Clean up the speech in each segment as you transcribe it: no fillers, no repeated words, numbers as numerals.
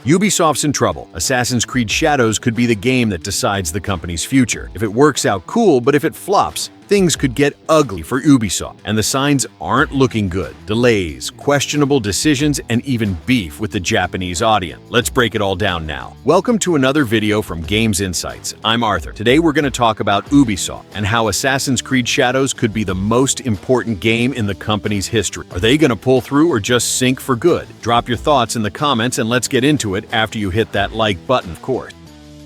Ubisoft's in trouble. Assassin's Creed Shadows could be the game that decides the company's future. If it works out, cool, but if it flops, things could get ugly for Ubisoft, and the signs aren't looking good. Delays, questionable decisions, and even beef with the Japanese audience. Let's break it all down now. Welcome to another video from Games Insights. I'm Arthur. Today we're going to talk about Ubisoft and how Assassin's Creed Shadows could be the most important game in the company's history. Are they going to pull through or just sink for good? Drop your thoughts in the comments and let's get into it after you hit that like button, of course.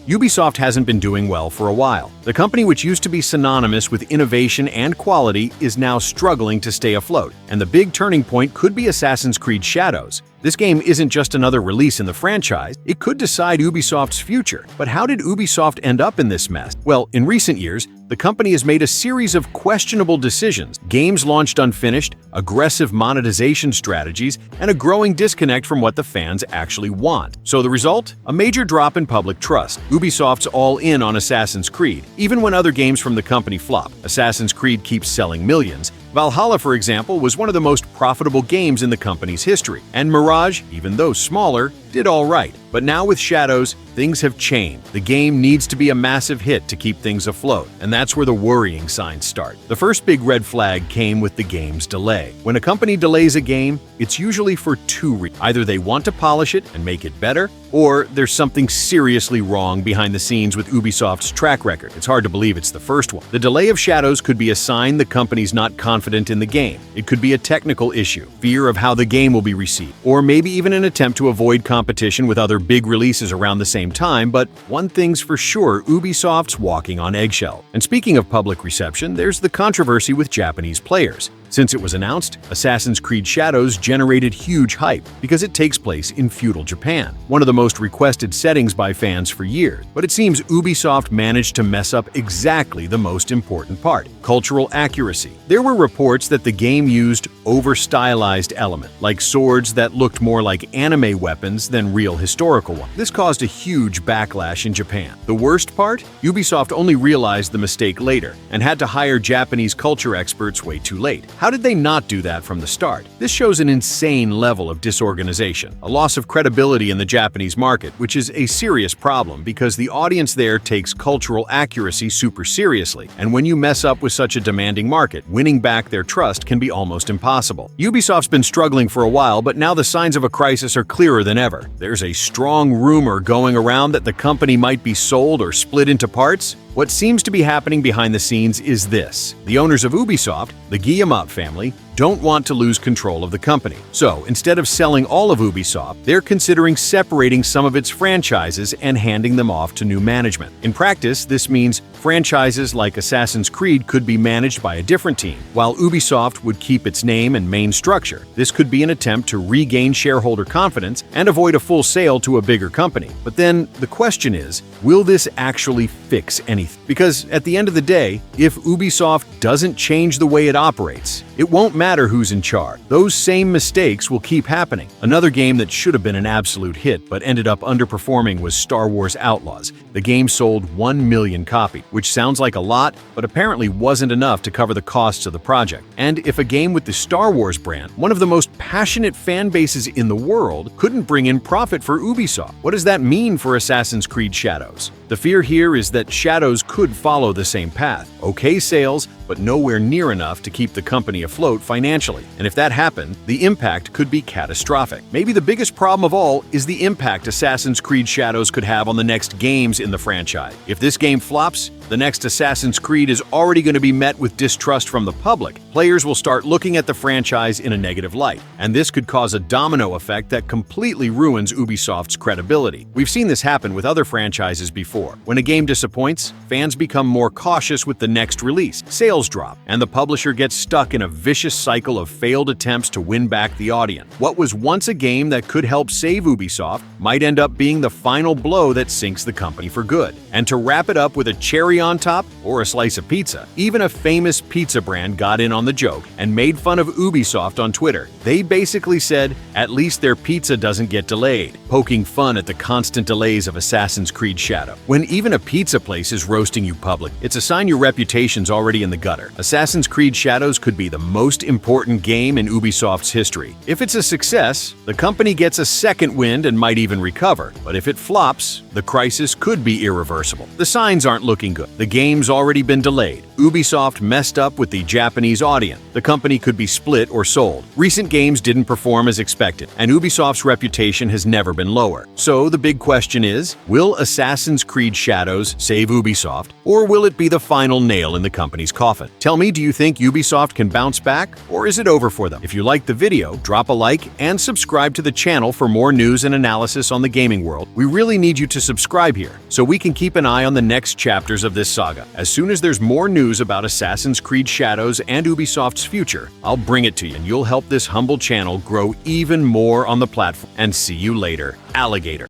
Ubisoft hasn't been doing well for a while. The company, which used to be synonymous with innovation and quality, is now struggling to stay afloat, and the big turning point could be Assassin's Creed Shadows. This game isn't just another release in the franchise, it could decide Ubisoft's future. But how did Ubisoft end up in this mess? Well, in recent years, the company has made a series of questionable decisions, games launched unfinished, aggressive monetization strategies, and a growing disconnect from what the fans actually want. So the result? A major drop in public trust. Ubisoft's all in on Assassin's Creed. Even when other games from the company flop, Assassin's Creed keeps selling millions. Valhalla, for example, was one of the most profitable games in the company's history. And Mirage, even though smaller, did all right. But now with Shadows, things have changed. The game needs to be a massive hit to keep things afloat, and that's where the worrying signs start. The first big red flag came with the game's delay. When a company delays a game, it's usually for two reasons. Either they want to polish it and make it better, or there's something seriously wrong behind the scenes with Ubisoft's track record. It's hard to believe it's the first one. The delay of Shadows could be a sign the company's not confident in the game. It could be a technical issue, fear of how the game will be received, or maybe even an attempt to avoid competition with other big releases around the same time. But one thing's for sure, Ubisoft's walking on eggshells. And speaking of public reception, there's the controversy with Japanese players. Since it was announced, Assassin's Creed Shadows generated huge hype because it takes place in feudal Japan, one of the most requested settings by fans for years. But it seems Ubisoft managed to mess up exactly the most important part: cultural accuracy. There were reports that the game used over-stylized elements, like swords that looked more like anime weapons than real historical ones. This caused a huge backlash in Japan. The worst part? Ubisoft only realized the mistake later and had to hire Japanese culture experts way too late. How did they not do that from the start? This shows an insane level of disorganization, a loss of credibility in the Japanese market, which is a serious problem because the audience there takes cultural accuracy super seriously, and when you mess up with such a demanding market, winning back their trust can be almost impossible. Ubisoft's been struggling for a while, but now the signs of a crisis are clearer than ever. There's a strong rumor going around that the company might be sold or split into parts. What seems to be happening behind the scenes is this: the owners of Ubisoft, the Guillemot family, don't want to lose control of the company. So, instead of selling all of Ubisoft, they're considering separating some of its franchises and handing them off to new management. In practice, this means franchises like Assassin's Creed could be managed by a different team, while Ubisoft would keep its name and main structure. This could be an attempt to regain shareholder confidence and avoid a full sale to a bigger company. But then, the question is, will this actually fix anything? Because at the end of the day, if Ubisoft doesn't change the way it operates, it won't matter who's in charge. Those same mistakes will keep happening. Another game that should have been an absolute hit but ended up underperforming was Star Wars Outlaws. The game sold 1 million copies, which sounds like a lot, but apparently wasn't enough to cover the costs of the project. And if a game with the Star Wars brand, one of the most passionate fan bases in the world, couldn't bring in profit for Ubisoft, what does that mean for Assassin's Creed Shadows? The fear here is that Shadows could follow the same path. Okay sales, but nowhere near enough to keep the company afloat financially. And if that happened, the impact could be catastrophic. Maybe the biggest problem of all is the impact Assassin's Creed Shadows could have on the next games in the franchise. If this game flops, the next Assassin's Creed is already going to be met with distrust from the public. Players will start looking at the franchise in a negative light, and this could cause a domino effect that completely ruins Ubisoft's credibility. We've seen this happen with other franchises before. When a game disappoints, fans become more cautious with the next release, sales drop, and the publisher gets stuck in a vicious cycle of failed attempts to win back the audience. What was once a game that could help save Ubisoft might end up being the final blow that sinks the company for good. And to wrap it up with a cherry on top or a slice of pizza, even a famous pizza brand got in on the joke and made fun of Ubisoft on Twitter. They basically said, at least their pizza doesn't get delayed, poking fun at the constant delays of Assassin's Creed Shadow. When even a pizza place is roasting you public, it's a sign your reputation's already in the gutter. Assassin's Creed Shadows could be the most important game in Ubisoft's history. If it's a success, the company gets a second wind and might even recover. But if it flops, the crisis could be irreversible. The signs aren't looking good. The game's already been delayed. Ubisoft messed up with the Japanese audience. The company could be split or sold. Recent games didn't perform as expected, and Ubisoft's reputation has never been lower. So the big question is, will Assassin's Creed Shadows save Ubisoft, or will it be the final nail in the company's coffin? Tell me, do you think Ubisoft can bounce back, or is it over for them? If you liked the video, drop a like and subscribe to the channel for more news and analysis on the gaming world. We really need you to subscribe here, so we can keep an eye on the next chapters of this saga. As soon as there's more news about Assassin's Creed Shadows and Ubisoft's future, I'll bring it to you, and you'll help this humble channel grow even more on the platform. And see you later, alligator.